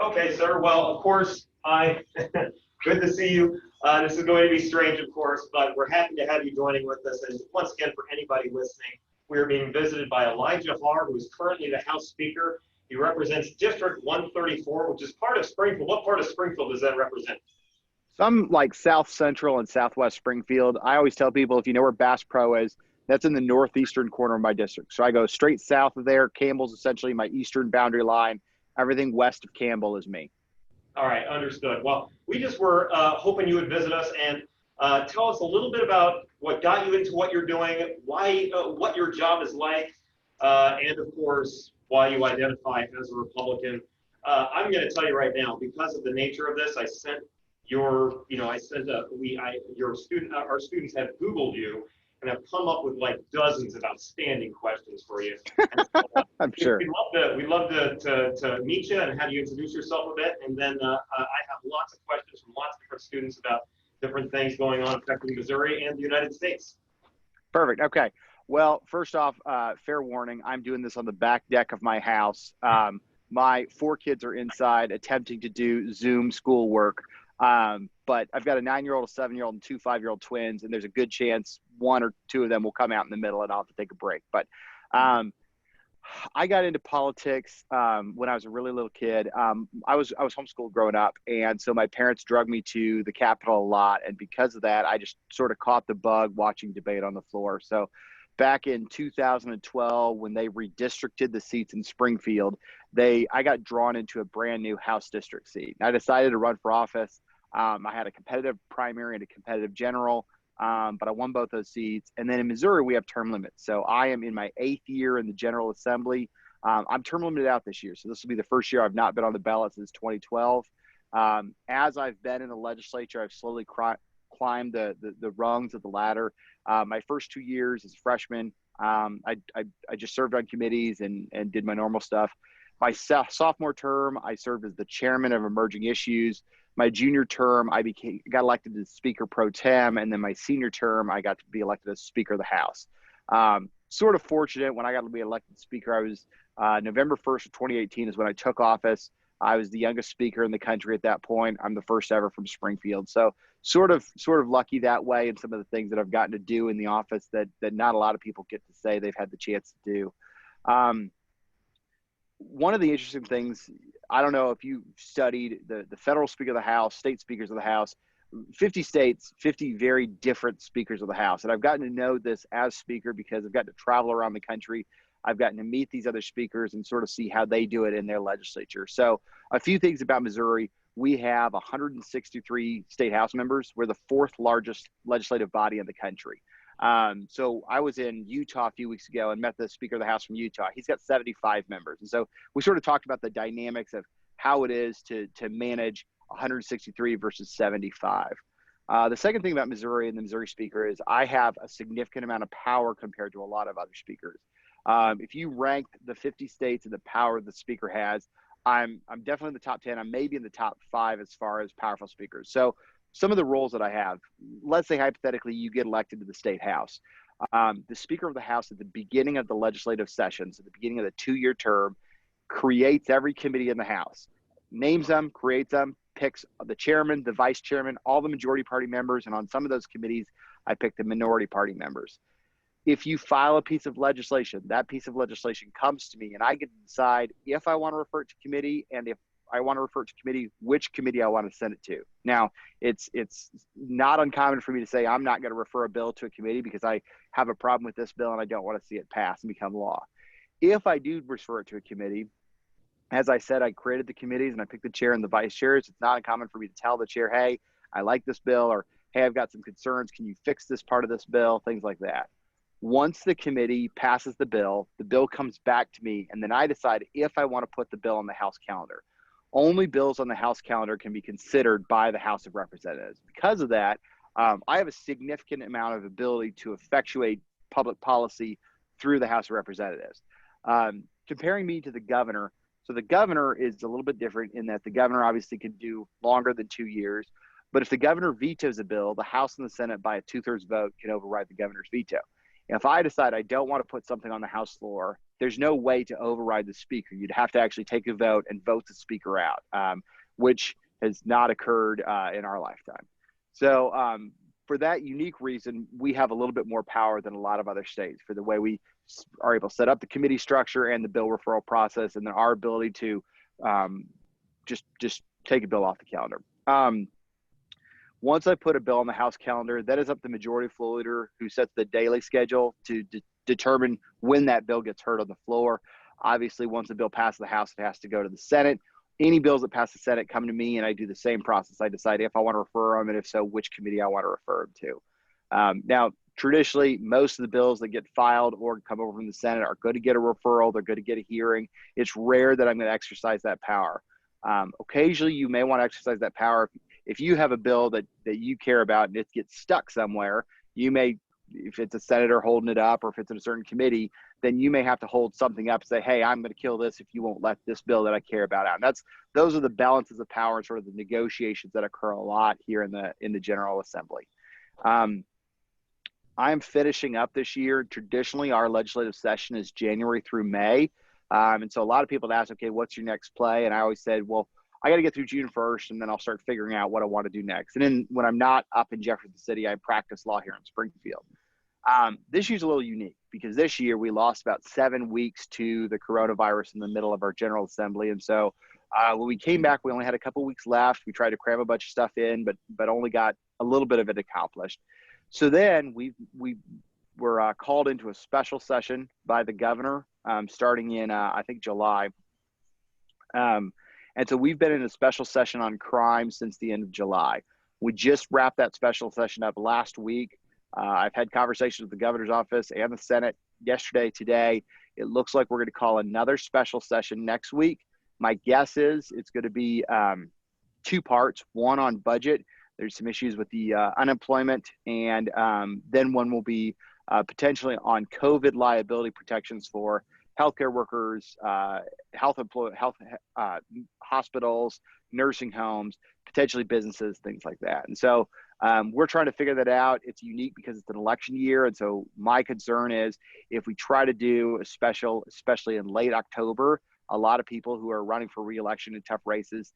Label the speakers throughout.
Speaker 1: Okay, sir. Well, of course, good to see you. This is going to be strange, of course, but we're happy to have you joining with us. And once again, for anybody listening, we are being visited by Elijah Haahr, who is currently the House Speaker. He represents District 134, which is part of Springfield. What part of Springfield does that represent?
Speaker 2: Some like South Central and Southwest Springfield. I always tell people, if you know where Bass Pro is, that's in the northeastern corner of my district. So I go straight south of there. Campbell's essentially my eastern boundary line. Everything west of Campbell is me.
Speaker 1: All right, understood. Well, we just were hoping you would visit us and tell us a little bit about what got you into what you're doing, why, what your job is like, and of course, why you identify as a Republican. I'm going to tell you right now, because of the nature of this, I sent your, our students have Googled you and have come up with like dozens of outstanding questions for you. And so,
Speaker 2: I'm sure.
Speaker 1: We'd love to meet you and have you introduce yourself a bit. And then I have lots of questions from lots of different students about different things going on affecting Missouri and the United States.
Speaker 2: Perfect. Okay. Well, first off, fair warning, I'm doing this on the back deck of my house. My 4 kids are inside attempting to do Zoom schoolwork. But I've got a 9-year-old, a 7-year-old, and 2 5-year-old twins, and there's a good chance 1 or 2 of them will come out in the middle and I'll have to take a break. But I got into politics when I was a really little kid. I was homeschooled growing up, and so my parents drug me to the Capitol a lot, and because of that, I just sort of caught the bug watching debate on the floor. So back in 2012, when they redistricted the seats in Springfield, I got drawn into a brand new House district seat. I decided to run for office. I had a competitive primary and a competitive general, but I won both those seats. And then in Missouri, we have term limits. So I am in my 8th year in the General Assembly. I'm term limited out this year. So this will be the first year I've not been on the ballot since 2012. As I've been in the legislature, I've slowly climbed the rungs of the ladder. My first 2 years as a freshman, I just served on committees and did my normal stuff. My sophomore term, I served as the chairman of emerging issues. My junior term, I got elected as Speaker Pro Tem, and then my senior term, I got to be elected as Speaker of the House. Sort of fortunate when I got to be elected Speaker. I was November 1st of 2018 is when I took office. I was the youngest speaker in the country at that point. I'm the first ever from Springfield. So sort of lucky that way, and some of the things that I've gotten to do in the office that not a lot of people get to say they've had the chance to do. One of the interesting things, I don't know if you studied the federal Speaker of the House, state speakers of the House, 50 states, 50 very different speakers of the House. And I've gotten to know this as speaker because I've gotten to travel around the country. I've gotten to meet these other speakers and sort of see how they do it in their legislature. So a few things about Missouri. We have 163 state House members. We're the 4th largest legislative body in the country. So I was in Utah a few weeks ago and met the Speaker of the House from Utah. He's got 75 members. And so we sort of talked about the dynamics of how it is to manage 163 versus 75. The second thing about Missouri and the Missouri Speaker is I have a significant amount of power compared to a lot of other speakers. If you rank the 50 states and the power the Speaker has, I'm definitely in the top 10. I'm maybe in the top 5 as far as powerful speakers. So some of the roles that I have, let's say hypothetically you get elected to the state House. The Speaker of the House at the beginning of the legislative sessions, at the beginning of the 2-year term, creates every committee in the House, names them, creates them, picks the chairman, the vice chairman, all the majority party members, and on some of those committees, I pick the minority party members. If you file a piece of legislation, that piece of legislation comes to me, and I get to decide if I want to refer it to committee, and if I want to refer it to committee, which committee I want to send it to. Now, it's not uncommon for me to say I'm not going to refer a bill to a committee because I have a problem with this bill and I don't want to see it pass and become law. If I do refer it to a committee, as I said, I created the committees and I picked the chair and the vice chairs. It's not uncommon for me to tell the chair, hey, I like this bill, or hey, I've got some concerns. Can you fix this part of this bill? Things like that. Once the committee passes the bill comes back to me, and then I decide if I want to put the bill on the House calendar. Only bills on the House calendar can be considered by the House of Representatives. Because of that, I have a significant amount of ability to effectuate public policy through the House of Representatives. Comparing me to the governor, so the governor is a little bit different in that the governor obviously can do longer than 2 years, but if the governor vetoes a bill, the House and the Senate by a 2/3 vote can override the governor's veto. If I decide I don't want to put something on the House floor, there's no way to override the speaker. You'd have to actually take a vote and vote the speaker out, which has not occurred in our lifetime. So for that unique reason, we have a little bit more power than a lot of other states for the way we are able to set up the committee structure and the bill referral process, and then our ability to just take a bill off the calendar. Once I put a bill on the House calendar, that is up to the majority floor leader who sets the daily schedule to determine when that bill gets heard on the floor. Obviously, once the bill passes the House, it has to go to the Senate. Any bills that pass the Senate come to me, and I do the same process. I decide if I want to refer them, and if so, which committee I want to refer them to. Now, traditionally, most of the bills that get filed or come over from the Senate are going to get a referral. They're going to get a hearing. It's rare that I'm going to exercise that power. Occasionally, you may want to exercise that power. If you have a bill that you care about and it gets stuck somewhere, you may, if it's a senator holding it up or if it's in a certain committee, then you may have to hold something up and say, hey, I'm going to kill this if you won't let this bill that I care about out. And those are the balances of power and sort of the negotiations that occur a lot here in the General Assembly. I'm finishing up this year. Traditionally, our legislative session is January through May. And so a lot of people ask, okay, what's your next play? And I always said, well, I got to get through June 1st, and then I'll start figuring out what I want to do next. And then when I'm not up in Jefferson City, I practice law here in Springfield. This year's a little unique because this year we lost about 7 weeks to the coronavirus in the middle of our General Assembly. And so when we came back, we only had a couple weeks left. We tried to cram a bunch of stuff in, but only got a little bit of it accomplished. So then we were called into a special session by the governor starting in, I think, July. And so we've been in a special session on crime since the end of July. We just wrapped that special session up last week. I've had conversations with the governor's office and the Senate yesterday, today. It looks like we're going to call another special session next week. My guess is it's going to be 2 parts, one on budget. There's some issues with the unemployment, and then one will be potentially on COVID liability protections for healthcare workers, hospitals, nursing homes, potentially businesses, things like that. And so we're trying to figure that out. It's unique because it's an election year. And so my concern is if we try to do a special, especially in late October, a lot of people who are running for re-election in tough races,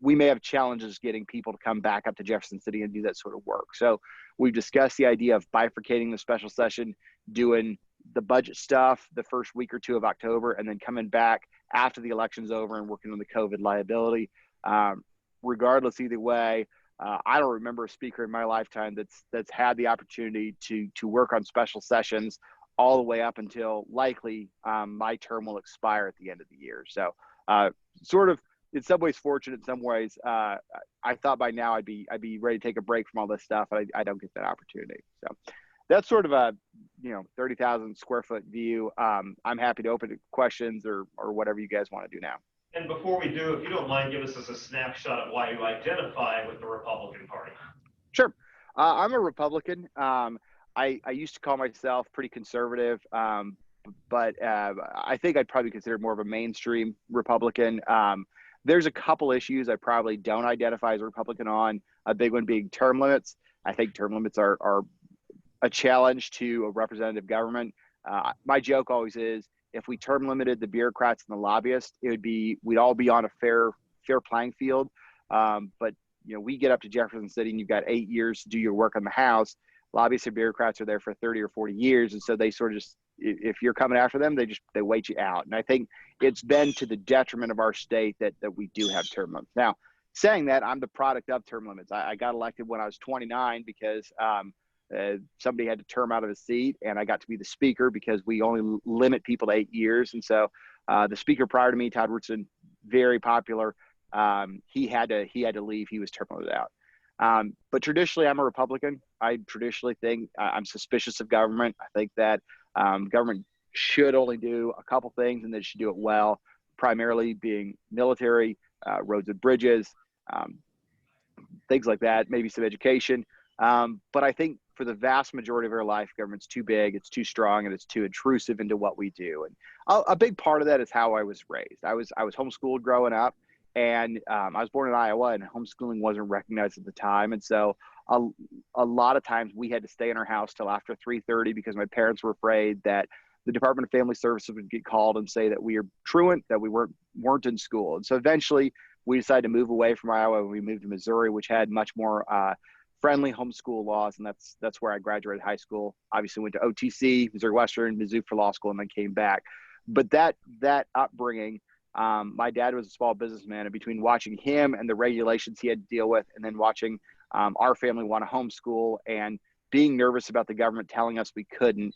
Speaker 2: we may have challenges getting people to come back up to Jefferson City and do that sort of work. So we've discussed the idea of bifurcating the special session, doing the budget stuff the first week or 2 of October, and then coming back after the election's over and working on the COVID liability. Regardless, either way, I don't remember a speaker in my lifetime that's had the opportunity to work on special sessions all the way up until likely my term will expire at the end of the year. So sort of in some ways fortunate, in some ways I thought by now I'd be ready to take a break from all this stuff, but I don't get that opportunity. So that's sort of a 30,000 square foot view. I'm happy to open to questions or whatever you guys want to do now.
Speaker 1: And before we do, if you don't mind, give us a snapshot of why you identify with the Republican Party.
Speaker 2: Sure. I'm a Republican. I used to call myself pretty conservative, but I think I'd probably consider more of a mainstream Republican. There's a couple issues I probably don't identify as a Republican on, a big one being term limits. I think term limits are a challenge to a representative government. My joke always is, if we term limited the bureaucrats and the lobbyists, we'd all be on a fair playing field. But we get up to Jefferson City and you've got 8 years to do your work on the House. Lobbyists and bureaucrats are there for 30 or 40 years. And so they sort of just, if you're coming after them, they wait you out. And I think it's been to the detriment of our state that we do have term limits. Now, saying that, I'm the product of term limits. I got elected when I was 29 because somebody had to term out of his seat, and I got to be the speaker because we only limit people to 8 years. And so the speaker prior to me, Todd Woodson, very popular. He had to leave. He was term limited out. But traditionally, I'm a Republican. I traditionally think I'm suspicious of government. I think that government should only do a couple things, and they should do it well, primarily being military, roads and bridges, things like that, maybe some education. But I think for the vast majority of our life, government's too big, it's too strong, and it's too intrusive into what we do. And a big part of that is how I was raised. I was homeschooled growing up, and I was born in Iowa, and homeschooling wasn't recognized at the time. And so a, a lot of times we had to stay in our house till after 3:30 because my parents were afraid that the Department of Family Services would get called and say that we are truant, that we weren't in school. And so eventually we decided to move away from Iowa. We moved to Missouri, which had much more friendly homeschool laws, and that's where I graduated high school. Obviously went to OTC, Missouri Western, Mizzou for law school, and then came back. But that upbringing, my dad was a small businessman, and between watching him and the regulations he had to deal with, and then watching our family want to homeschool and being nervous about the government telling us we couldn't,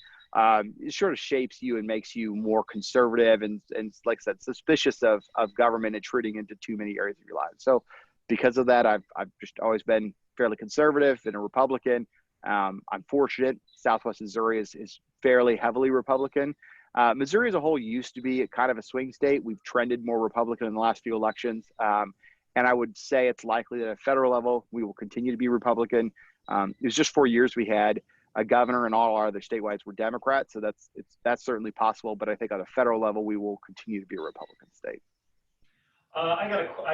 Speaker 2: it sort of shapes you and makes you more conservative and like I said, suspicious of government intruding into too many areas of your life. So because of that, I've just always been fairly conservative and a Republican. I'm fortunate. Southwest Missouri is fairly heavily Republican. Missouri as a whole used to be kind of a swing state. We've trended more Republican in the last few elections. And I would say it's likely that at a federal level, we will continue to be Republican. It was just 4 years we had a governor, and all our other statewides were Democrats. So that's certainly possible. But I think on a federal level, we will continue to be a Republican state.
Speaker 1: I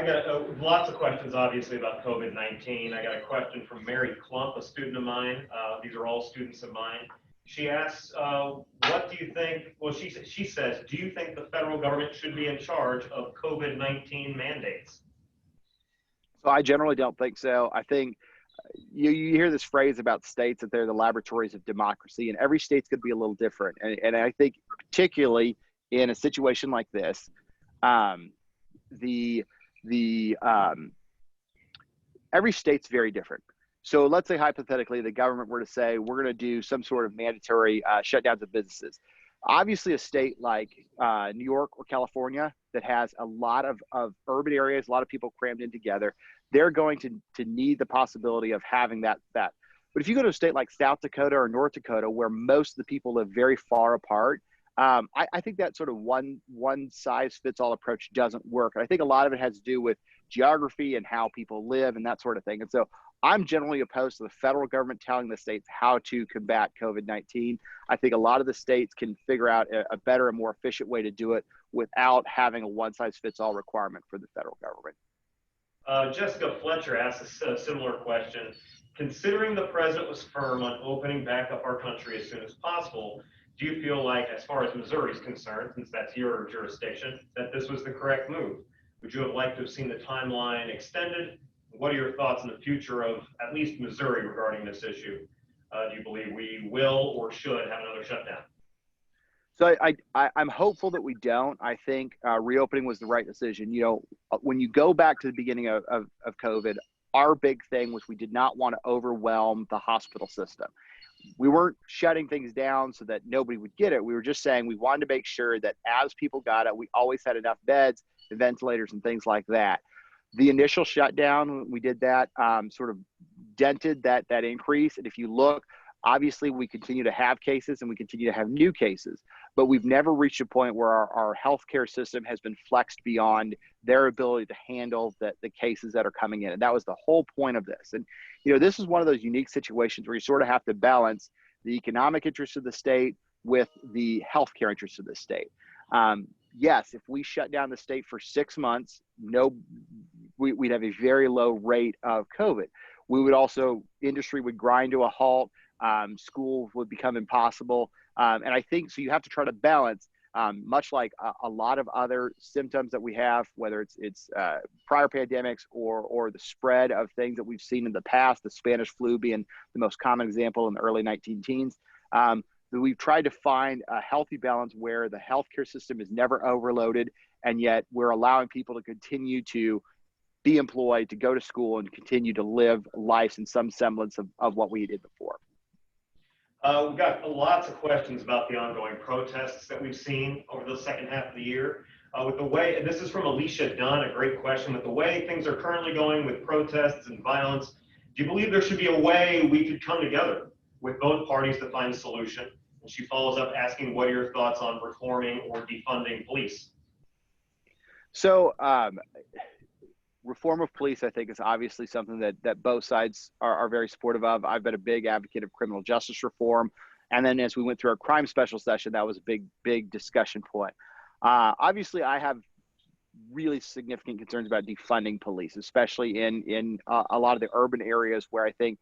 Speaker 1: got lots of questions, obviously, about COVID-19. I got a question from Mary Klump, a student of mine. These are all students of mine. She asks, what do you think, well, she says, do you think the federal government should be in charge of COVID-19 mandates?
Speaker 2: So I generally don't think so. I think you hear this phrase about states that they're the laboratories of democracy, and every state's going to be a little different. And I think particularly in a situation like this, every state's very different. So let's say hypothetically the government were to say we're going to do some sort of mandatory shutdowns of businesses. Obviously, a state like New York or California that has a lot of urban areas, a lot of people crammed in together, they're going to need the possibility of having that. But if you go to a state like South Dakota or North Dakota, where most of the people live very far apart, I think that sort of one size fits all approach doesn't work. And I think a lot of it has to do with geography and how people live and that sort of thing. And so I'm generally opposed to the federal government telling the states how to combat COVID-19. I think a lot of the states can figure out a better and more efficient way to do it without having a one-size-fits-all requirement for the federal government.
Speaker 1: Jessica Fletcher asks a similar question. Considering the president was firm on opening back up our country as soon as possible, do you feel like, as far as Missouri is concerned, since that's your jurisdiction, that this was the correct move? Would you have liked to have seen the timeline extended? What are your thoughts on the future of at least Missouri regarding this issue? Do you believe we will or should have another shutdown?
Speaker 2: So I'm hopeful that we don't. I think reopening was the right decision. You know, when you go back to the beginning of COVID, our big thing was we did not want to overwhelm the hospital system. We weren't shutting things down so that nobody would get it. We were just saying we wanted to make sure that as people got it, we always had enough beds, and ventilators, and things like that. The initial shutdown, when we did that, sort of dented that increase. And if you look, obviously we continue to have cases and we continue to have new cases, but we've never reached a point where our healthcare system has been flexed beyond their ability to handle the cases that are coming in. And that was the whole point of this. And, you know, this is one of those unique situations where you sort of have to balance the economic interests of the state with the healthcare interests of the state. Yes, if we shut down the state for 6 months, we'd have a very low rate of COVID. We would also, industry would grind to a halt. School would become impossible. And I think, so you have to try to balance, much like a lot of other symptoms that we have, whether it's prior pandemics or the spread of things that we've seen in the past, the Spanish flu being the most common example in the early 19-teens. We've tried to find a healthy balance where the healthcare system is never overloaded, and yet we're allowing people to continue to be employed, to go to school, and continue to live lives in some semblance of what we did before.
Speaker 1: We've got lots of questions about the ongoing protests that we've seen over the second half of the year. With the way, and this is from Alicia Dunn, a great question, with the way things are currently going with protests and violence, do you believe there should be a way we could come together with both parties to find a solution? And she follows up asking, what are your thoughts on reforming or defunding police?
Speaker 2: So reform of police, I think, is obviously something that both sides are very supportive of. I've been a big advocate of criminal justice reform. And then as we went through our crime special session, that was a big discussion point. Obviously, I have really significant concerns about defunding police, especially in a lot of the urban areas where I think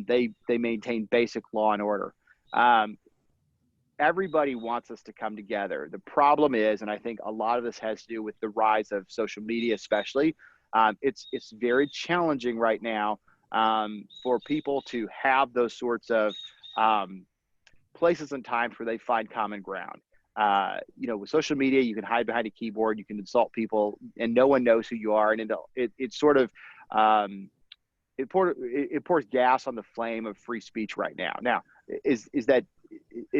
Speaker 2: they maintain basic law and order. Everybody wants us to come together. The problem is, and I think a lot of this has to do with the rise of social media, especially, it's very challenging right now for people to have those sorts of places and times where they find common ground. With social media, you can hide behind a keyboard, you can insult people, and no one knows who you are, and it sort of it pours gas on the flame of free speech right now. Now, is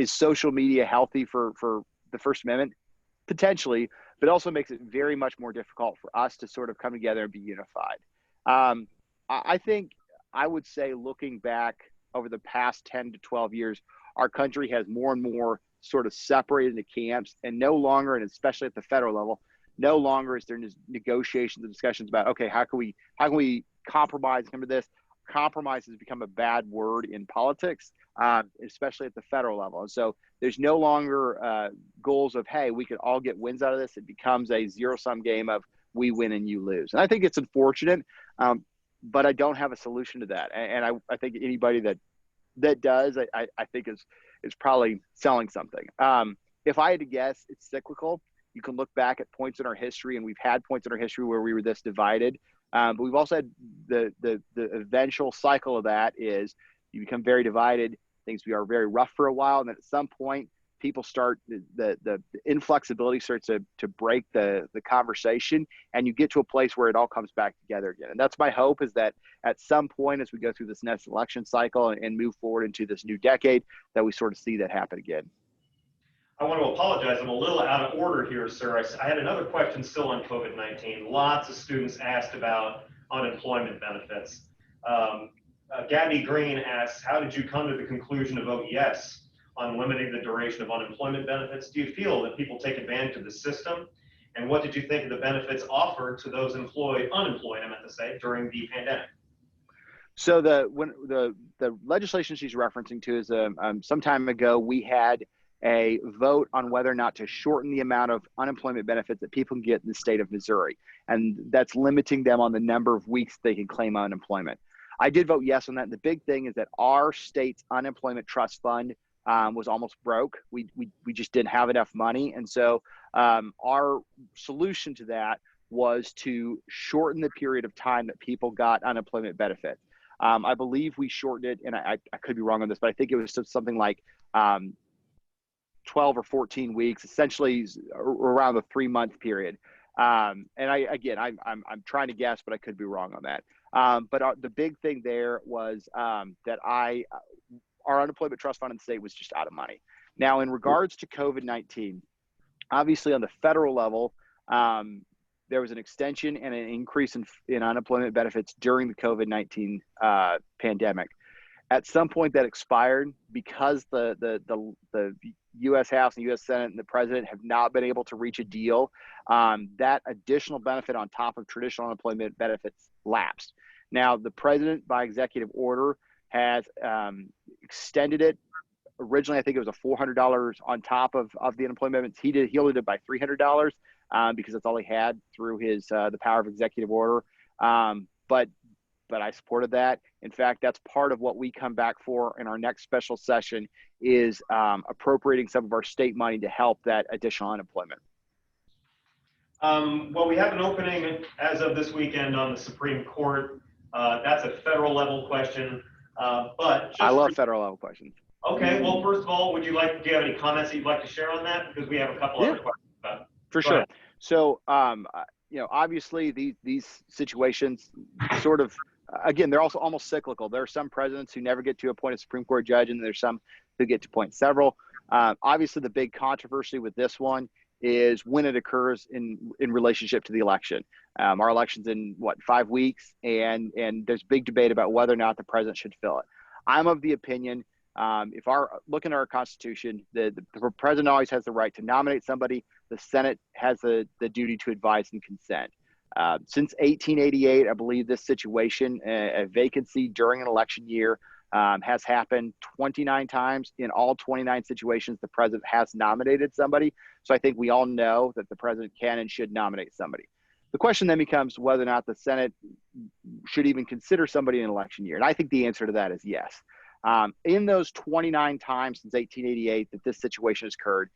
Speaker 2: social media healthy for the First Amendment? Potentially, but also makes it very much more difficult for us to sort of come together and be unified. I think I would say, looking back over the past 10 to 12 years, our country has more and more sort of separated into camps, and no longer, and especially at the federal level, no longer is there negotiations and discussions about, okay, how can we compromise, come to this. Compromise has become a bad word in politics, especially at the federal level. And so there's no longer goals of, hey, we could all get wins out of this. It becomes a zero-sum game of we win and you lose. And I think it's unfortunate, but I don't have a solution to that. And I think anybody that does, I think is probably selling something. If I had to guess, it's cyclical. You can look back at points in our history, and we've had points in our history where we were this divided. But we've also had the eventual cycle of that is you become very divided. Things are very rough for a while, and then at some point, people start the inflexibility starts to break the conversation, and you get to a place where it all comes back together again. And that's my hope, is that at some point, as we go through this next election cycle and move forward into this new decade, that we sort of see that happen again.
Speaker 1: I want to apologize. I'm a little out of order here, sir. I had another question still on COVID-19. Lots of students asked about unemployment benefits. Gabby Green asks, how did you come to the conclusion to vote yes on limiting the duration of unemployment benefits? Do you feel that people take advantage of the system? And what did you think of the benefits offered to those unemployed, I meant to say, during the pandemic?
Speaker 2: So the legislation she's referencing to is some time ago, we had a vote on whether or not to shorten the amount of unemployment benefits that people can get in the state of Missouri. And that's limiting them on the number of weeks they can claim unemployment. I did vote yes on that. And the big thing is that our state's unemployment trust fund was almost broke. We just didn't have enough money. And so our solution to that was to shorten the period of time that people got unemployment benefit. I believe we shortened it, and I could be wrong on this, but I think it was something like 12 or 14 weeks, essentially around the 3-month period. And I'm trying to guess, but I could be wrong on that. But the big thing there was that our unemployment trust fund in the state was just out of money. Now, in regards to COVID-19, obviously on the federal level, there was an extension and an increase in unemployment benefits during the COVID-19 pandemic. At some point that expired because the U.S. House and U.S. Senate and the president have not been able to reach a deal. That additional benefit on top of traditional unemployment benefits lapsed. Now, the president, by executive order, has extended it. Originally, I think it was a $400 on top of the unemployment benefits. He limited it by $300 because that's all he had through his the power of executive order. But I supported that. In fact, that's part of what we come back for in our next special session is appropriating some of our state money to help that additional unemployment.
Speaker 1: Well, we have an opening as of this weekend on the Supreme Court. That's a federal level question. But
Speaker 2: I love federal level questions.
Speaker 1: Okay. Well, first of all, do you have any comments that you'd like to share on that? Because we have a couple other questions about it.
Speaker 2: For sure. So, obviously these situations sort of, again, they're also almost cyclical. There are some presidents who never get to appoint a Supreme Court judge, and there's some who get to appoint several. Obviously, the big controversy with this one is when it occurs in relationship to the election. Our election's in 5 weeks, and there's big debate about whether or not the president should fill it. I'm of the opinion, if looking at our Constitution, the president always has the right to nominate somebody. The Senate has the duty to advise and consent. Since 1888, I believe this situation, a vacancy during an election year, has happened 29 times. In all 29 situations, the president has nominated somebody. So I think we all know that the president can and should nominate somebody. The question then becomes whether or not the Senate should even consider somebody in an election year. And I think the answer to that is yes. In those 29 times since 1888 that this situation has occurred,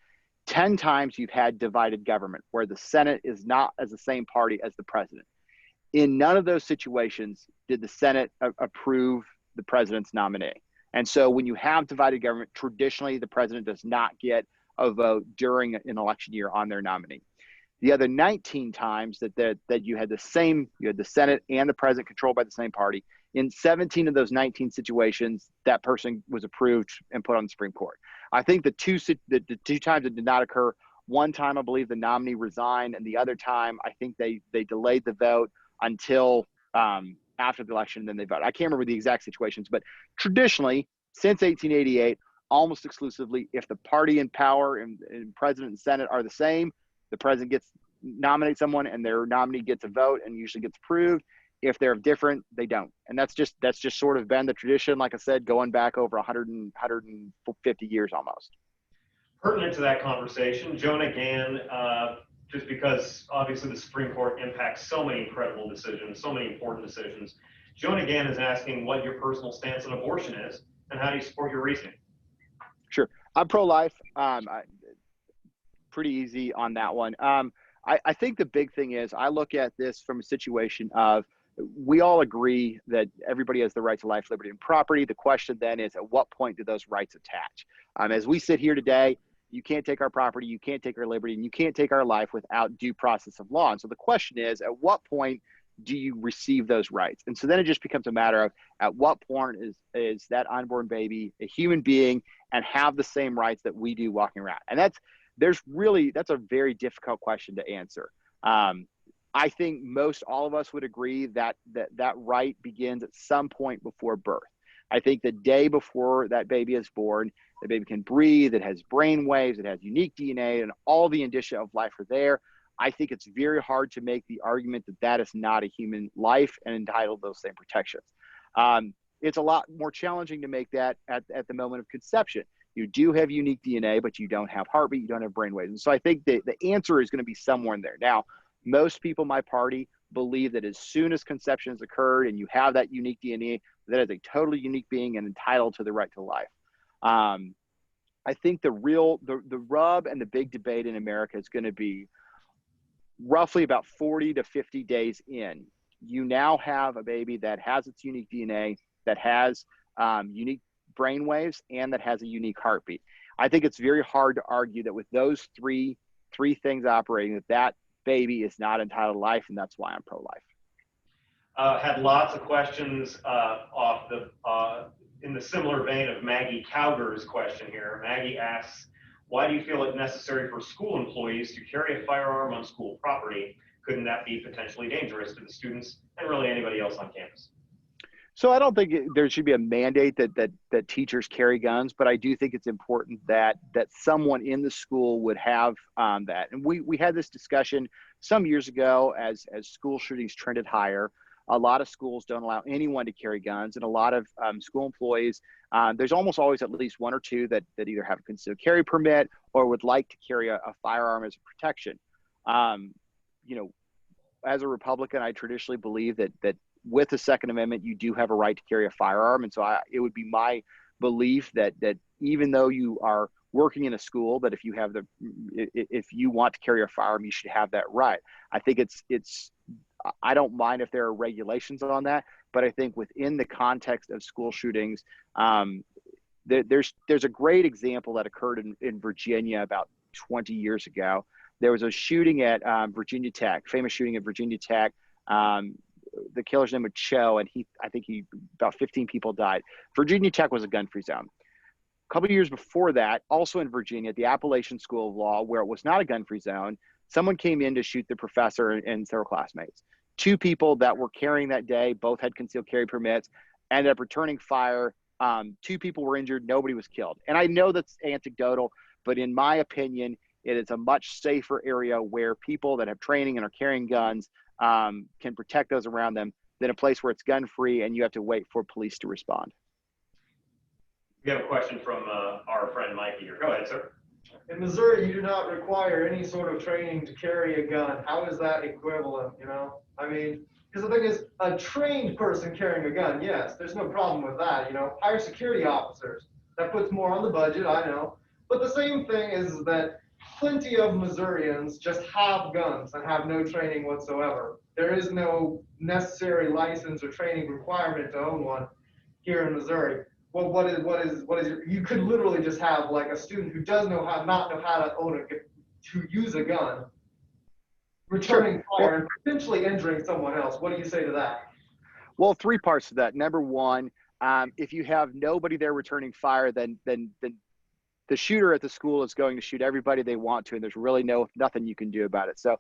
Speaker 2: 10 times you've had divided government where the Senate is not as the same party as the president. In none of those situations did the Senate approve the president's nominee. And so when you have divided government, traditionally the president does not get a vote during an election year on their nominee. The other 19 times that you had the Senate and the president controlled by the same party, in 17 of those 19 situations, that person was approved and put on the Supreme Court. I think the two times it did not occur, one time I believe the nominee resigned, and the other time I think they delayed the vote until after the election, and then they voted. I can't remember the exact situations, but traditionally, since 1888, almost exclusively, if the party in power and president and Senate are the same, the president nominates someone and their nominee gets a vote and usually gets approved. If they're different, they don't. And that's just sort of been the tradition, like I said, going back over 150 years almost.
Speaker 1: Pertinent to that conversation, Jonah Gann, just because obviously the Supreme Court impacts so many incredible decisions, so many important decisions. Jonah Gann is asking what your personal stance on abortion is and how do you support your reasoning?
Speaker 2: Sure. I'm pro-life. Pretty easy on that one. I think the big thing is I look at this from a situation of we all agree that everybody has the right to life, liberty, and property. The question then is at what point do those rights attach? As we sit here today, you can't take our property, you can't take our liberty, and you can't take our life without due process of law. And so the question is, at what point do you receive those rights? And so then it just becomes a matter of at what point is that unborn baby a human being and have the same rights that we do walking around? And that's a very difficult question to answer. I think most all of us would agree that right begins at some point before birth. I think the day before that baby is born, the baby can breathe, it has brain waves, it has unique DNA, and all the indicia of life are there. I think it's very hard to make the argument that that is not a human life and entitled to those same protections. It's a lot more challenging to make that at the moment of conception. You do have unique DNA, but you don't have heartbeat, you don't have brain waves. And so I think the answer is going to be somewhere in there. Now, most people in my party believe that as soon as conception has occurred and you have that unique DNA, that is a totally unique being and entitled to the right to life. I think the rub and the big debate in America is going to be roughly about 40 to 50 days in. You now have a baby that has its unique DNA, that has unique brain waves, and that has a unique heartbeat. I think it's very hard to argue that with those three things operating, that baby is not entitled to life, and that's why I'm pro-life.
Speaker 1: Had lots of questions in the similar vein of Maggie Cowger's question here. Maggie asks, why do you feel it necessary for school employees to carry a firearm on school property? Couldn't that be potentially dangerous to the students and really anybody else on campus?
Speaker 2: So I don't think there should be a mandate that teachers carry guns, but I do think it's important that someone in the school would have that. And we had this discussion some years ago as school shootings trended higher. A lot of schools don't allow anyone to carry guns, and a lot of school employees, there's almost always at least one or two that either have a concealed carry permit or would like to carry a firearm as a protection. As a Republican, I traditionally believe that with the Second Amendment, you do have a right to carry a firearm. And so it would be my belief that even though you are working in a school, that if you want to carry a firearm, you should have that right. I think I don't mind if there are regulations on that, but I think within the context of school shootings, there's a great example that occurred in Virginia about 20 years ago. There was a shooting at Virginia Tech, famous shooting at Virginia Tech. The killer's name was Cho, and I think about 15 people died. Virginia Tech was a gun-free zone. A couple of years before that, also in Virginia, the Appalachian School of Law, where it was not a gun-free zone, someone came in to shoot the professor and several classmates. Two people that were carrying that day, both had concealed carry permits, ended up returning fire. Two people were injured. Nobody was killed. And I know that's anecdotal, but in my opinion, it is a much safer area where people that have training and are carrying guns can protect those around them than a place where it's gun-free and you have to wait for police to respond.
Speaker 1: We have a question from our friend Mike here. Go ahead, sir.
Speaker 3: In Missouri, you do not require any sort of training to carry a gun. How is that equivalent, you know? I mean, because the thing is, a trained person carrying a gun, yes, there's no problem with that, you know? Hire security officers. That puts more on the budget, I know. But the same thing is that plenty of Missourians just have guns and have no training whatsoever. There is no necessary license or training requirement to own one here in Missouri. Well, what is you could literally just have like a student who does not know how to to use a gun, returning fire and potentially injuring someone else. What do you say to that?
Speaker 2: Well, three parts to that. Number one, if you have nobody there returning fire, then the shooter at the school is going to shoot everybody they want to, and there's really nothing you can do about it. So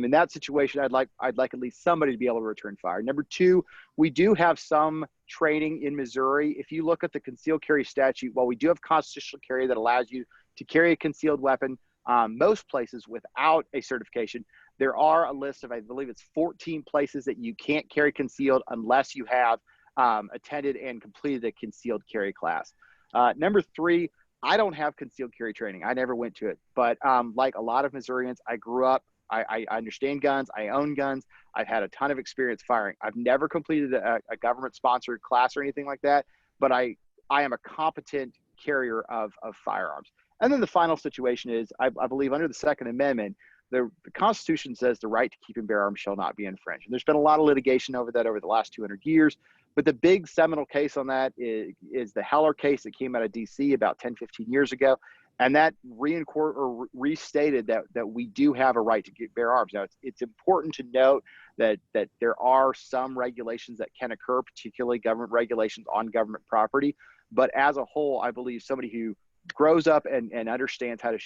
Speaker 2: in that situation, I'd like at least somebody to be able to return fire. Number two, we do have some training in Missouri. If you look at the concealed carry statute, while we do have constitutional carry that allows you to carry a concealed weapon, most places without a certification, there are a list of, I believe it's 14 places that you can't carry concealed unless you have attended and completed a concealed carry class. Number three, I don't have concealed carry training. I never went to it. But like a lot of Missourians, I grew up, I understand guns, I own guns, I've had a ton of experience firing. I've never completed a government-sponsored class or anything like that, but I am a competent carrier of firearms. And then the final situation is, I believe under the Second Amendment, the Constitution says the right to keep and bear arms shall not be infringed. And there's been a lot of litigation over that over the last 200 years. But the big seminal case on that is the Heller case that came out of D.C. about 10, 15 years ago. And that restated that we do have a right to bear arms. Now, it's important to note that there are some regulations that can occur, particularly government regulations on government property. But as a whole, I believe somebody who grows up and understands how to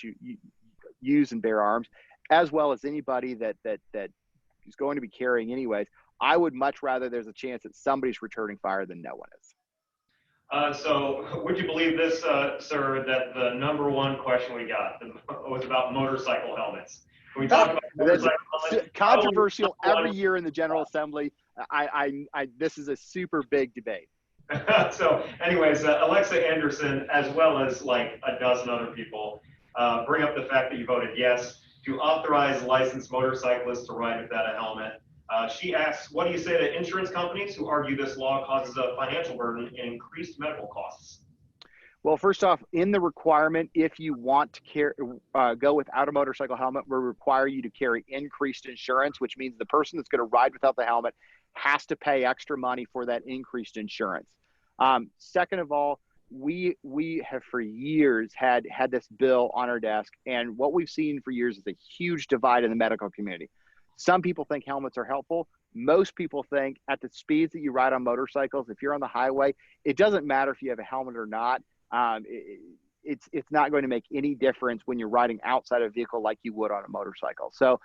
Speaker 2: use and bear arms, as well as anybody that is going to be carrying anyways, I would much rather there's a chance that somebody's returning fire than no one is.
Speaker 1: So would you believe this, sir, that the number one question we got was about motorcycle helmets? Can we talk about motorcycle helmets?
Speaker 2: Controversial every year in the General Assembly. This is a super big debate.
Speaker 1: So anyways, Alexa Anderson, as well as like a dozen other people, bring up the fact that you voted yes to authorize licensed motorcyclists to ride without a helmet. She asks, what do you say to insurance companies who argue this law causes a financial burden and increased medical costs?
Speaker 2: Well, first off, in the requirement, if you want to go without a motorcycle helmet, we require you to carry increased insurance, which means the person that's going to ride without the helmet has to pay extra money for that increased insurance. Second of all, we have for years had this bill on our desk, and what we've seen for years is a huge divide in the medical community. Some people think helmets are helpful. Most people think at the speeds that you ride on motorcycles, if you're on the highway, it doesn't matter if you have a helmet or not. It's not going to make any difference when you're riding outside a vehicle like you would on a motorcycle. So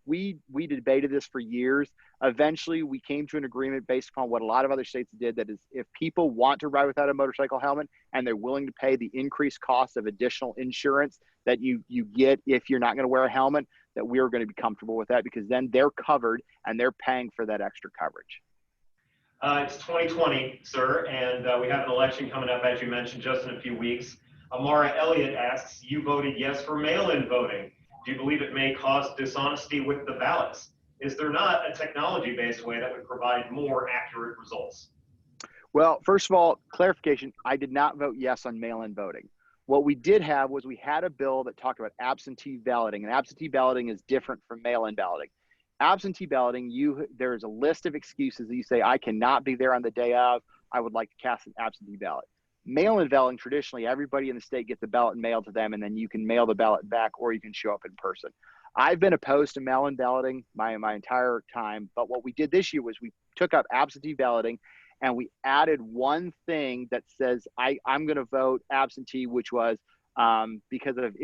Speaker 2: we debated this for years. Eventually, we came to an agreement based upon what a lot of other states did, that is, if people want to ride without a motorcycle helmet and they're willing to pay the increased cost of additional insurance that you get if you're not going to wear a helmet, that we're going to be comfortable with that, because then they're covered and they're paying for that extra coverage.
Speaker 1: It's 2020, sir, and we have an election coming up, as you mentioned, just in a few weeks. Amara Elliott asks, you voted yes for mail-in voting. Do you believe it may cause dishonesty with the ballots? Is there not a technology-based way that would provide more accurate results?
Speaker 2: Well, first of all, clarification, I did not vote yes on mail-in voting. What we did have was we had a bill that talked about absentee balloting, and absentee balloting is different from mail-in balloting. Absentee balloting, there is a list of excuses that you say, I cannot be there on the day of, I would like to cast an absentee ballot. Mail-in balloting, traditionally, everybody in the state gets the ballot mailed to them, and then you can mail the ballot back or you can show up in person. I've been opposed to mail-in balloting my entire time, but what we did this year was we took up absentee balloting and we added one thing that says I'm going to vote absentee, which was because of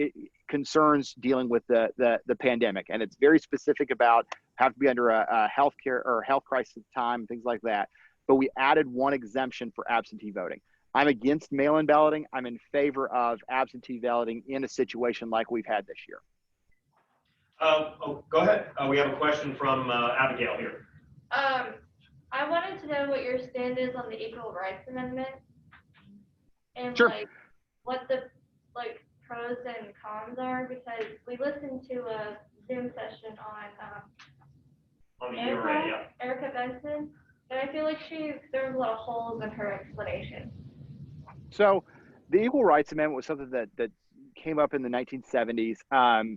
Speaker 2: concerns dealing with the pandemic. And it's very specific about have to be under a health care or health crisis time, things like that. But we added one exemption for absentee voting. I'm against mail-in balloting. I'm in favor of absentee balloting in a situation like we've had this year.
Speaker 1: Go ahead. We have a question from Abigail here.
Speaker 4: I wanted to know what your stand is on the Equal Rights Amendment. and
Speaker 2: Sure.
Speaker 4: like what the like pros and cons are, because we listened to a Zoom session
Speaker 1: On the
Speaker 4: Erica,
Speaker 1: URA, yeah.
Speaker 4: Erica Benson, but I feel like there was a lot of holes in her explanation.
Speaker 2: So the Equal Rights Amendment was something that came up in the 1970s.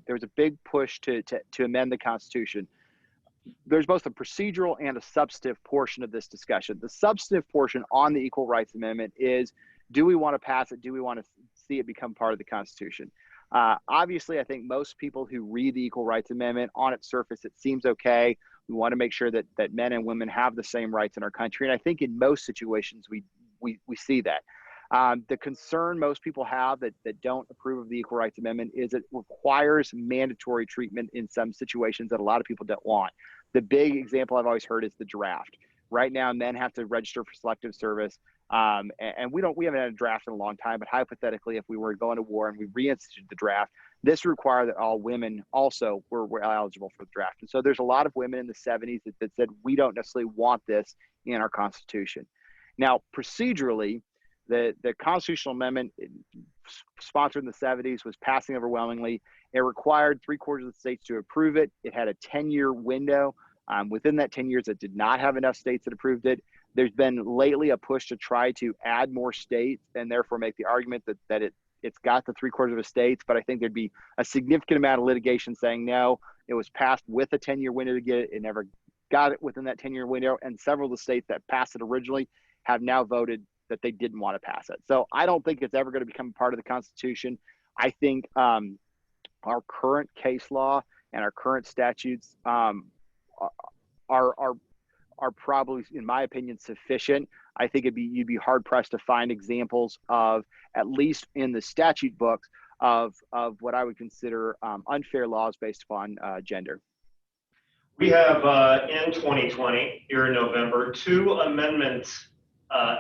Speaker 2: There was a big push to amend the Constitution. There's both a procedural and a substantive portion of this discussion. The substantive portion on the Equal Rights Amendment is, do we want to pass it? Do we want to see it become part of the Constitution? Obviously, I think most people who read the Equal Rights Amendment, on its surface, it seems okay. We want to make sure that men and women have the same rights in our country. And I think in most situations, we see that. The concern most people have that don't approve of the Equal Rights Amendment is it requires mandatory treatment in some situations that a lot of people don't want. The big example I've always heard is the draft. Right now, men have to register for selective service. And we haven't had a draft in a long time, but hypothetically, if we were going to war and we reinstituted the draft, this would require that all women also were eligible for the draft. And so there's a lot of women in the 70s that said, we don't necessarily want this in our Constitution. Now, procedurally, the constitutional amendment sponsored in the 70s was passing overwhelmingly. It required 3/4 of the states to approve it. It had a 10-year window. Within that 10 years, it did not have enough states that approved it. There's been lately a push to try to add more states and therefore make the argument that it's got the 3/4 of the states, but I think there'd be a significant amount of litigation saying no, it was passed with a 10-year window to get it. It never got it within that 10-year window, and several of the states that passed it originally have now voted that they didn't want to pass it. So I don't think it's ever going to become part of the Constitution. I think our current case law and our current statutes are probably, in my opinion, sufficient. I think you'd be hard pressed to find examples of, at least in the statute books, of what I would consider unfair laws based upon gender.
Speaker 1: We have in 2020, here in November, 2 amendment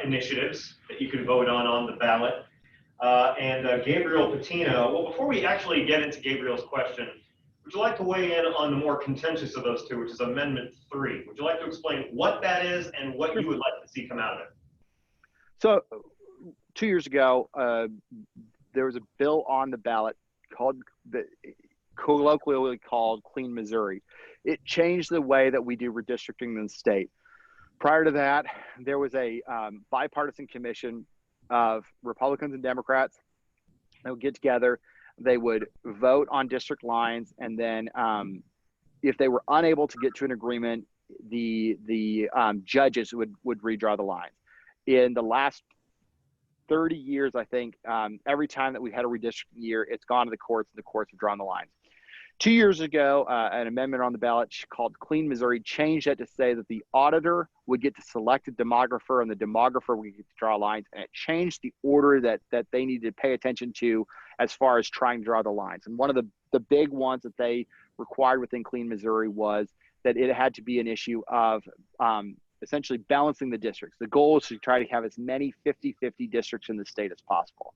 Speaker 1: initiatives that you can vote on the ballot. And Gabriel Patino, well, before we actually get into Gabriel's question, would you like to weigh in on the more contentious of those 2, which is Amendment 3? Would you like to explain what that is and what you would like to see come out of it?
Speaker 2: So 2 years ago, there was a bill on the ballot colloquially called Clean Missouri. It changed the way that we do redistricting in the state. Prior to that, there was a bipartisan commission of Republicans and Democrats that would get together. They would vote on district lines, and then if they were unable to get to an agreement, the judges would redraw the lines. In the last 30 years, I think, every time that we've had a redistricting year, it's gone to the courts, and the courts have drawn the lines. 2 years ago, an amendment on the ballot called Clean Missouri changed that to say that the auditor would get to select a demographer, and the demographer would get to draw lines, and it changed the order that they needed to pay attention to as far as trying to draw the lines. And one of the big ones that they required within Clean Missouri was that it had to be an issue of essentially balancing the districts. The goal is to try to have as many 50-50 districts in the state as possible.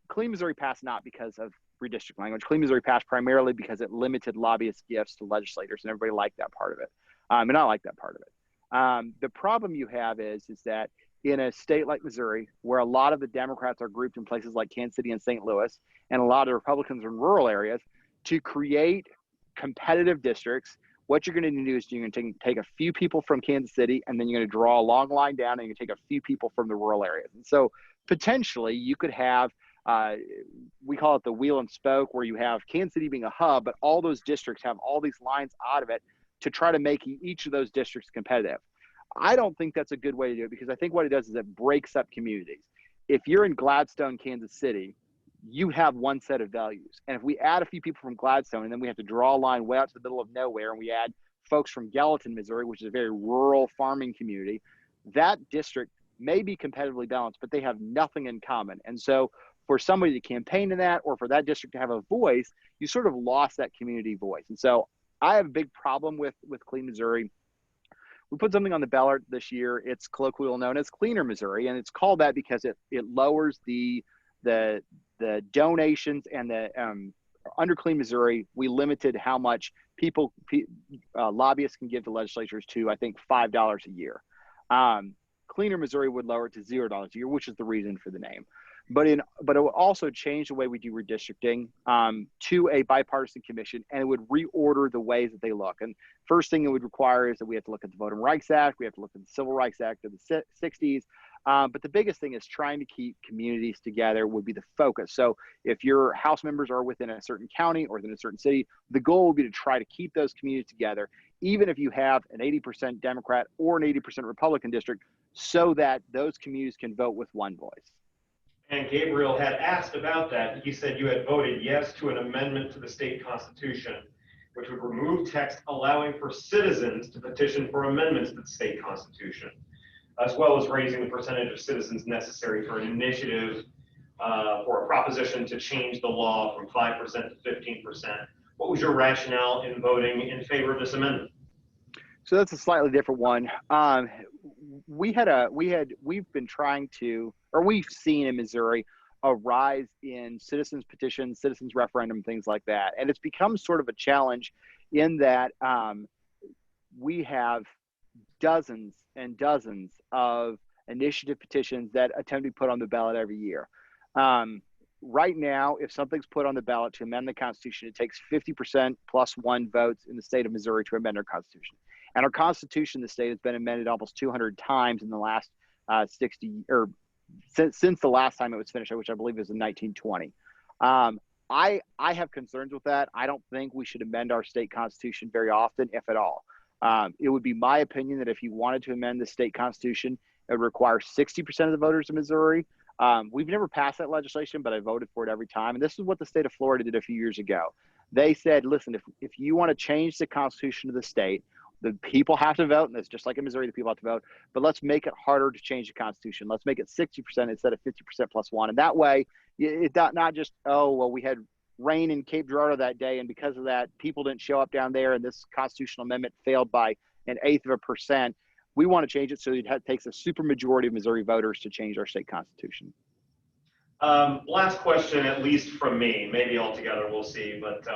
Speaker 2: Clean Missouri passed not because of redistricting language. Clean Missouri passed primarily because it limited lobbyist gifts to legislators, and everybody liked that part of it. And I like that part of it. The problem you have is that in a state like Missouri, where a lot of the Democrats are grouped in places like Kansas City and St. Louis, and a lot of Republicans in rural areas, to create competitive districts, what you're going to do is you're going to take a few people from Kansas City, and then you're going to draw a long line down, and you're going to take a few people from the rural areas. And so potentially you could have, we call it the wheel and spoke, where you have Kansas City being a hub, but all those districts have all these lines out of it to try to make each of those districts competitive. I don't think that's a good way to do it, because I think what it does is it breaks up communities. If you're in Gladstone, Kansas City, you have one set of values. And if we add a few people from Gladstone, and then we have to draw a line way out to the middle of nowhere, and we add folks from Gallatin, Missouri, which is a very rural farming community, that district may be competitively balanced, but they have nothing in common. And so for somebody to campaign in that, or for that district to have a voice, you sort of lost that community voice. And so I have a big problem with Clean Missouri. We put something on the ballot this year. It's colloquially known as Cleaner Missouri, and it's called that because it lowers the donations, and under Clean Missouri, we limited how much lobbyists can give to legislatures to, I think, $5 a year. Cleaner Missouri would lower it to $0 a year, which is the reason for the name. But it will also change the way we do redistricting to a bipartisan commission, and it would reorder the ways that they look. And first thing it would require is that we have to look at the Voting Rights Act, we have to look at the Civil Rights Act of the 60s. But the biggest thing is trying to keep communities together would be the focus. So if your House members are within a certain county or within a certain city, the goal would be to try to keep those communities together, even if you have an 80% Democrat or an 80% Republican district, so that those communities can vote with one voice.
Speaker 1: And Gabriel had asked about that. He said you had voted yes to an amendment to the state constitution, which would remove text allowing for citizens to petition for amendments to the state constitution, as well as raising the percentage of citizens necessary for an initiative for a proposition to change the law from 5% to 15%. What was your rationale in voting in favor of this amendment?
Speaker 2: So that's a slightly different one. We've been trying to, or we've seen in Missouri, a rise in citizens petitions, citizens referendum, things like that. And it's become sort of a challenge in that we have dozens and dozens of initiative petitions that attempt to be put on the ballot every year. Right now, if something's put on the ballot to amend the Constitution, it takes 50% plus one votes in the state of Missouri to amend our Constitution. And our Constitution in the state has been amended almost 200 times in the last 60, or since the last time it was finished, which I believe is in 1920. I have concerns with that. I don't think we should amend our state constitution very often, if at all. It would be my opinion that if you wanted to amend the state constitution, it would require 60% of the voters in Missouri. We've never passed that legislation, but I voted for it every time. And this is what the state of Florida did a few years ago. They said, listen, if you want to change the constitution of the state, the people have to vote, and it's just like in Missouri, the people have to vote, but let's make it harder to change the Constitution. Let's make it 60% instead of 50% plus one. And that way, it's not just, oh, well, we had rain in Cape Girardeau that day, and because of that, people didn't show up down there, and this constitutional amendment failed by 1/8%. We want to change it so it takes a supermajority of Missouri voters to change our state constitution.
Speaker 1: Last question, at least from me, maybe altogether, we'll see, but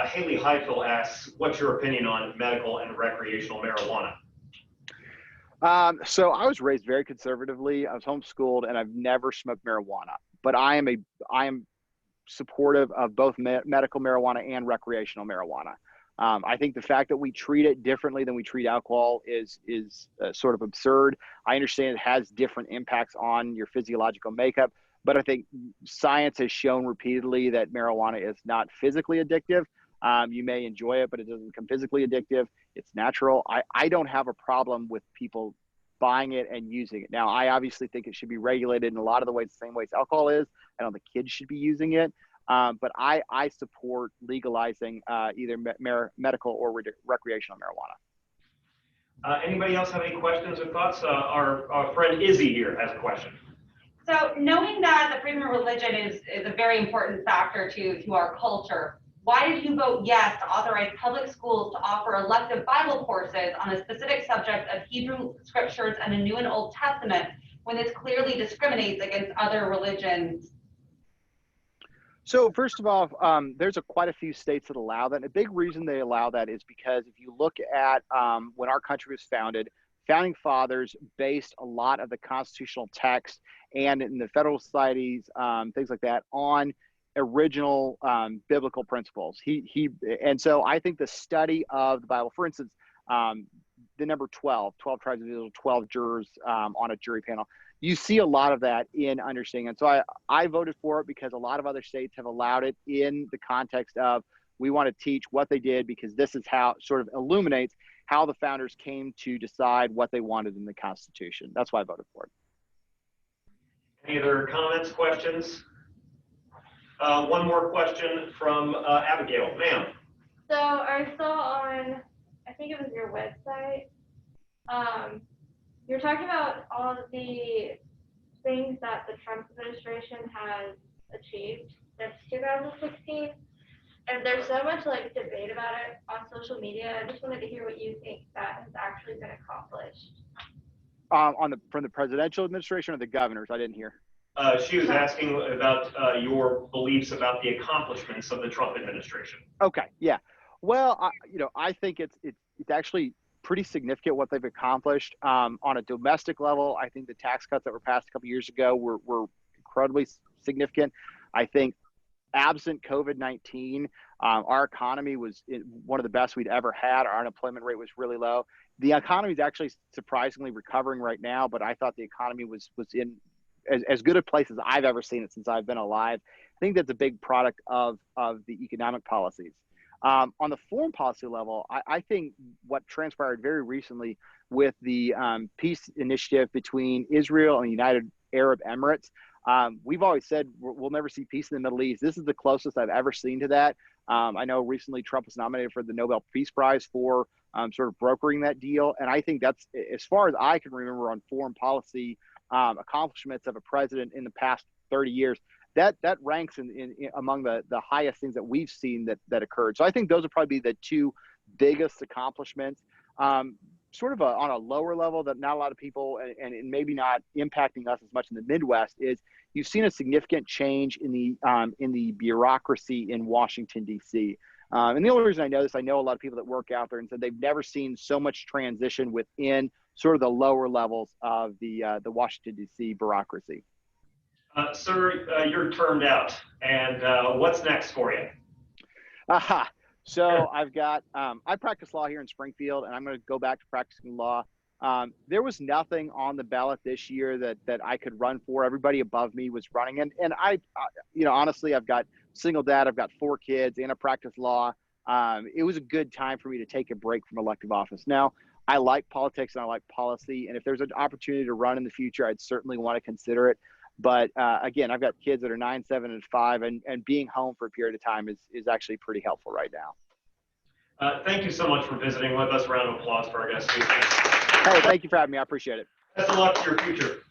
Speaker 1: Haley Heifel asks, what's your opinion on medical and recreational marijuana?
Speaker 2: So I was raised very conservatively. I was homeschooled, and I've never smoked marijuana. But I am supportive of both medical marijuana and recreational marijuana. I think the fact that we treat it differently than we treat alcohol is sort of absurd. I understand it has different impacts on your physiological makeup, but I think science has shown repeatedly that marijuana is not physically addictive. You may enjoy it, but it doesn't become physically addictive. It's natural. I don't have a problem with people buying it and using it. Now, I obviously think it should be regulated in a lot of the ways, the same ways alcohol is. I don't think kids should be using it. But I support legalizing either medical or recreational marijuana.
Speaker 1: Anybody else have any questions or thoughts? Our friend Izzy here has a question.
Speaker 5: So knowing that the freedom of religion is a very important factor to our culture, why did you vote yes to authorize public schools to offer elective Bible courses on the specific subject of Hebrew scriptures and the New and Old Testament when this clearly discriminates against other religions?
Speaker 2: So first of all, there's quite a few states that allow that. And a big reason they allow that is because if you look at when our country was founded, founding fathers based a lot of the constitutional text and in the Federal Societies, things like that, on original biblical principles. And so I think the study of the Bible, for instance, the number 12 tribes of Israel, 12 jurors on a jury panel, you see a lot of that in understanding. And so I voted for it because a lot of other states have allowed it in the context of we want to teach what they did, because this is how it sort of illuminates how the founders came to decide what they wanted in the Constitution. That's why I voted for it.
Speaker 1: Any other comments, questions? One more question from Abigail. Ma'am.
Speaker 4: So I saw on, I think it was your website, you're talking about all of the things that the Trump administration has achieved since 2016, and there's so much like debate about it on social media. I just wanted to hear what you think that has actually been accomplished.
Speaker 2: From the presidential administration or the governors? I didn't hear.
Speaker 1: She was asking about your beliefs about the accomplishments of the Trump administration.
Speaker 2: Okay, yeah. Well, I think it's actually pretty significant what they've accomplished. On a domestic level, I think the tax cuts that were passed a couple years ago were incredibly significant. I think absent COVID-19, our economy was one of the best we'd ever had. Our unemployment rate was really low. The economy is actually surprisingly recovering right now, but I thought the economy was in as good a place as I've ever seen it since I've been alive. I think that's a big product of the economic policies. On the foreign policy level, I think what transpired very recently with the peace initiative between Israel and the United Arab Emirates, we've always said we'll never see peace in the Middle East. This is the closest I've ever seen to that. I know recently Trump was nominated for the Nobel Peace Prize for sort of brokering that deal. And I think that's, as far as I can remember on foreign policy accomplishments of a president in the past 30 years, that ranks in among the highest things that we've seen that occurred. So I think those would probably be the two biggest accomplishments. Sort of on a lower level that not a lot of people and maybe not impacting us as much in the Midwest is you've seen a significant change in the bureaucracy in Washington, D.C. And the only reason I know this, I know a lot of people that work out there and said they've never seen so much transition within sort of the lower levels of the Washington, D.C. bureaucracy.
Speaker 1: Sir, you're termed out, and what's next for you?
Speaker 2: Aha. So I've got, I practice law here in Springfield, and I'm going to go back to practicing law. There was nothing on the ballot this year that I could run for. Everybody above me was running. And I honestly, I've got single dad, I've got 4 kids, and I practice law. It was a good time for me to take a break from elective office. Now, I like politics and I like policy. And if there's an opportunity to run in the future, I'd certainly want to consider it. But again, I've got kids that are 9, 7, and 5, and being home for a period of time is actually pretty helpful right now.
Speaker 1: Thank you so much for visiting with us. Round of applause for our guest.
Speaker 2: Hey, thank you for having me. I appreciate it.
Speaker 1: Best of luck to your future.